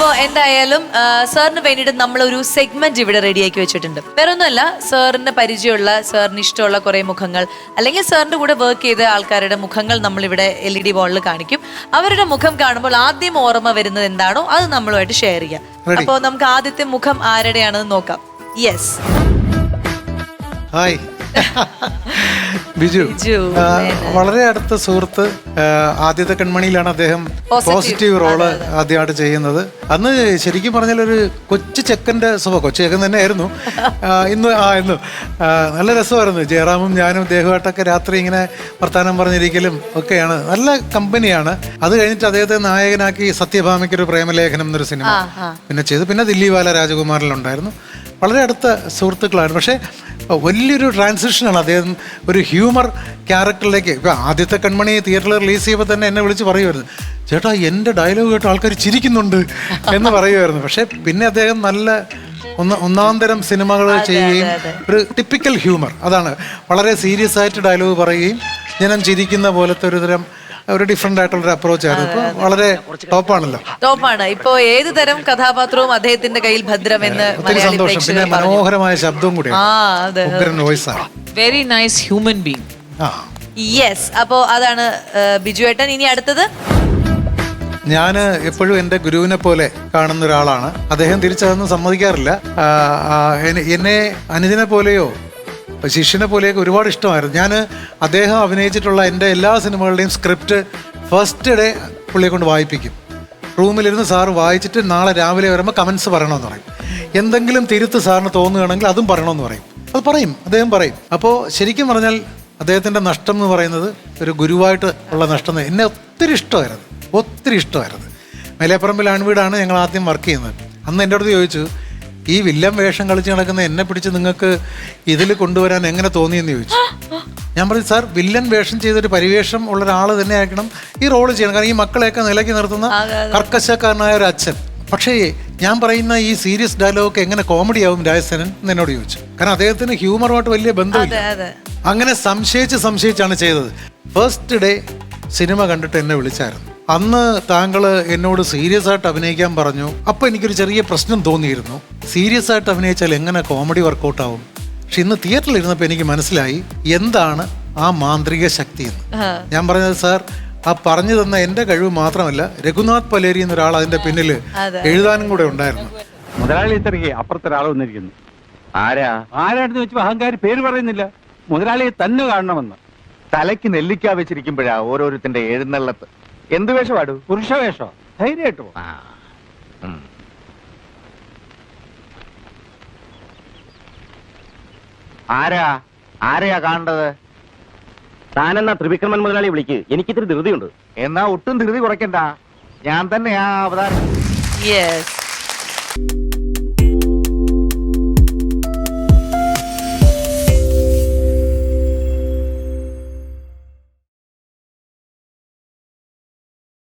അപ്പോ എന്തായാലും സാറിന് വേണ്ടിയിട്ട് നമ്മളൊരു സെഗ്മെന്റ് ഇവിടെ റെഡിയാക്കി വെച്ചിട്ടുണ്ട്. വേറെ ഒന്നുമല്ല, സാറിന് പരിചയമുള്ള, സാറിന് ഇഷ്ടമുള്ള കുറെ മുഖങ്ങൾ അല്ലെങ്കിൽ സാറിന്റെ കൂടെ വർക്ക് ചെയ്ത ആൾക്കാരുടെ മുഖങ്ങൾ നമ്മളിവിടെ LED വാളിൽ കാണിക്കും. അവരുടെ മുഖം കാണുമ്പോൾ ആദ്യം ഓർമ്മ വരുന്നത് എന്താണോ അത് നമ്മളുമായിട്ട് ഷെയർ ചെയ്യാം. അപ്പോ നമുക്ക് ആദ്യത്തെ മുഖം ആരുടെയാണെന്ന് നോക്കാം. Yes, hi Biju. വളരെ അടുത്ത സുഹൃത്ത്. ആദ്യത്തെ കൺമണിയിലാണ് അദ്ദേഹം പോസിറ്റീവ് റോള് ആദ്യമായിട്ട് ചെയ്യുന്നത്. അന്ന് ശരിക്കും പറഞ്ഞാൽ ഒരു കൊച്ചു ചെക്കൻ്റെ സ്വഭാവം, കൊച്ചു ചെക്കൻ തന്നെ ആയിരുന്നു. ഇന്ന് നല്ല രസമായിരുന്നു. ജയറാമും ഞാനും അദ്ദേഹമായിട്ടൊക്കെ രാത്രി ഇങ്ങനെ വർത്താനം പറഞ്ഞിരിക്കലും ഒക്കെയാണ്. നല്ല കമ്പനിയാണ്. അത് കഴിഞ്ഞിട്ട് അദ്ദേഹത്തെ നായകനാക്കി സത്യഭാമയ്ക്കൊരു പ്രേമലേഖനം എന്നൊരു സിനിമ പിന്നെ ചെയ്തു. പിന്നെ ദില്ലിവാല രാജകുമാറിലുണ്ടായിരുന്നു. വളരെ അടുത്ത സുഹൃത്തുക്കളായിരുന്നു. പക്ഷേ വലിയൊരു ട്രാൻസിഷനാണ്. അദ്ദേഹം ഒരു ഹ്യൂമർ ക്യാരക്ടറിലേക്ക്. ഇപ്പം ആദ്യത്തെ കൺമണി തിയേറ്ററിൽ റിലീസ് ചെയ്യുമ്പോൾ തന്നെ എന്നെ വിളിച്ച് പറയുമായിരുന്നു, ചേട്ടാ എൻ്റെ ഡയലോഗ് കേട്ട് ആൾക്കാർ ചിരിക്കുന്നുണ്ട് എന്ന് പറയുമായിരുന്നു. പക്ഷേ പിന്നെ അദ്ദേഹം നല്ല ഒന്നാം തരം സിനിമകൾ ചെയ്യുകയും ഒരു ടിപ്പിക്കൽ ഹ്യൂമർ, അതാണ് വളരെ സീരിയസ് ആയിട്ട് ഡയലോഗ് പറയുകയും ജനം ചിരിക്കുന്ന പോലത്തെ ഒരു തരം ഒരു ഡിഫറെന്റ് ആയിട്ടുള്ള അപ്രോച്ച് ആയിരുന്നു. ഇപ്പൊ വളരെ ടോപ്പാണല്ലോ. ടോപ്പാണ്. ഇപ്പൊ ഏത് തരം കഥാപാത്രവും അദ്ദേഹത്തിന്റെ കയ്യിൽ ഭദ്രമെന്ന് ഒത്തിരി സന്തോഷം. പിന്നെ മനോഹരമായ ശബ്ദവും കൂടിയാണ്. വോയിസ് ആണ്. Very nice human being. Yes. അപ്പോ അതാണ് ബിജു ഏട്ടൻ. ഇനി അടുത്തത്, ഞാൻ എപ്പോഴും എൻ്റെ ഗുരുവിനെ പോലെ കാണുന്ന ഒരാളാണ്. അദ്ദേഹം തിരിച്ചതൊന്നും സമ്മതിക്കാറില്ല. എന്നെ അനുജനെ പോലെയോ ശിഷ്യനെ പോലെയൊക്കെ ഒരുപാട് ഇഷ്ടമായിരുന്നു. ഞാൻ അദ്ദേഹം അഭിനയിച്ചിട്ടുള്ള എൻ്റെ എല്ലാ സിനിമകളുടെയും സ്ക്രിപ്റ്റ് ഫസ്റ്റ് ഡേ പുള്ളിയെ കൊണ്ട് വായിപ്പിക്കും. റൂമിലിരുന്ന് സാറ് വായിച്ചിട്ട് നാളെ രാവിലെ വരുമ്പോൾ കമൻസ് പറയണമെന്ന് പറയും. എന്തെങ്കിലും തിരുത്ത് സാറിന് തോന്നുകയാണെങ്കിൽ അതും പറയണമെന്ന് പറയും. അത് പറയും, അദ്ദേഹം പറയും. അപ്പോൾ ശരിക്കും പറഞ്ഞാൽ അദ്ദേഹത്തിൻ്റെ നഷ്ടം എന്ന് പറയുന്നത് ഒരു ഗുരുവായിട്ട് ഉള്ള നഷ്ടം. എന്നെ ഒത്തിരി ഇഷ്ടമായിരുന്നു. മേലേപ്പറമ്പിൽ ആൺവീടാണ് ഞങ്ങൾ ആദ്യം വർക്ക് ചെയ്യുന്നത്. അന്ന് എൻ്റെ അടുത്ത് ചോദിച്ചു, ഈ വില്ലൻ വേഷം കളിച്ച് നടക്കുന്ന എന്നെ പിടിച്ച് നിങ്ങൾക്ക് ഇതിൽ കൊണ്ടുവരാൻ എങ്ങനെ തോന്നിയെന്ന് ചോദിച്ചു. ഞാൻ പറഞ്ഞു, സാർ വില്ലൻ വേഷം ചെയ്തൊരു പരിവേഷം ഉള്ള ഒരാൾ തന്നെ ആയിരിക്കണം ഈ റോള് ചെയ്യണം. കാരണം ഈ മക്കളെയൊക്കെ നിലയ്ക്ക് നിർത്തുന്ന കർക്കശക്കാരനായ ഒരു അച്ഛൻ. പക്ഷേ ഞാൻ പറയുന്ന ഈ സീരിയസ് ഡയലോഗ് എങ്ങനെ കോമഡി ആവും രാജസേനൻ എന്നോട് ചോദിച്ചു. കാരണം അദ്ദേഹത്തിന് ഹ്യൂമറുമായിട്ട് വലിയ ബന്ധമില്ല. അങ്ങനെ സംശയിച്ചാണ് ചെയ്തത്. ഫസ്റ്റ് ഡേ സിനിമ കണ്ടിട്ട് എന്നെ വിളിച്ചായിരുന്നു. അന്ന് താങ്കൾ എന്നോട് സീരിയസ് ആയിട്ട് അഭിനയിക്കാൻ പറഞ്ഞു. അപ്പോൾ എനിക്കൊരു ചെറിയ പ്രശ്നം തോന്നിയിരുന്നു, സീരിയസ് ആയിട്ട് അഭിനയിച്ചാൽ എങ്ങനെ കോമഡി വർക്കൗട്ട് ആവും. പക്ഷെ ഇന്ന് തിയേറ്ററിൽ ഇരുന്നപ്പോൾ എനിക്ക് മനസ്സിലായി എന്താണ് ആ മാന്ത്രിക ശക്തി എന്ന്. ഞാൻ പറഞ്ഞത്, സാർ ആ പറഞ്ഞു തന്ന എൻ്റെ കഴിവ് മാത്രമല്ല, രഘുനാഥ് പലേരി എന്നൊരാൾ അതിൻ്റെ പിന്നിൽ എഴുതാനും കൂടെ ഉണ്ടായിരുന്നു. മുതലാളി തിരക്കി അപ്പുറത്തൊരാൾ വന്നിരിക്കുന്നു. ആരാണെന്ന് വെച്ചാൽ അഹങ്കാരി പേര് പറയുന്നില്ല. മുതലാളിയെ തന്നെ കാണണമെന്ന്. തലയ്ക്ക് നെല്ലിക്ക വെച്ചിരിക്കുമ്പോഴാ ഓരോരുത്തന്റെ എഴുന്നള്ളത്ത്. എന്ത് വേഷമാടു? പുരുഷ വേഷോ? ധൈര്യമായിട്ട് പോ. ആരെയാ കാണേണ്ടത്? താനെന്നാ ത്രിവിക്രമൻ മുതലാളി വിളിക്ക്, എനിക്കിത്തിരി ധൃതിയുണ്ട്. എന്നാ ഒട്ടും ധൃതി കുറയ്ക്കണ്ട, ഞാൻ തന്നെയാ അവതാരം. യെസ്.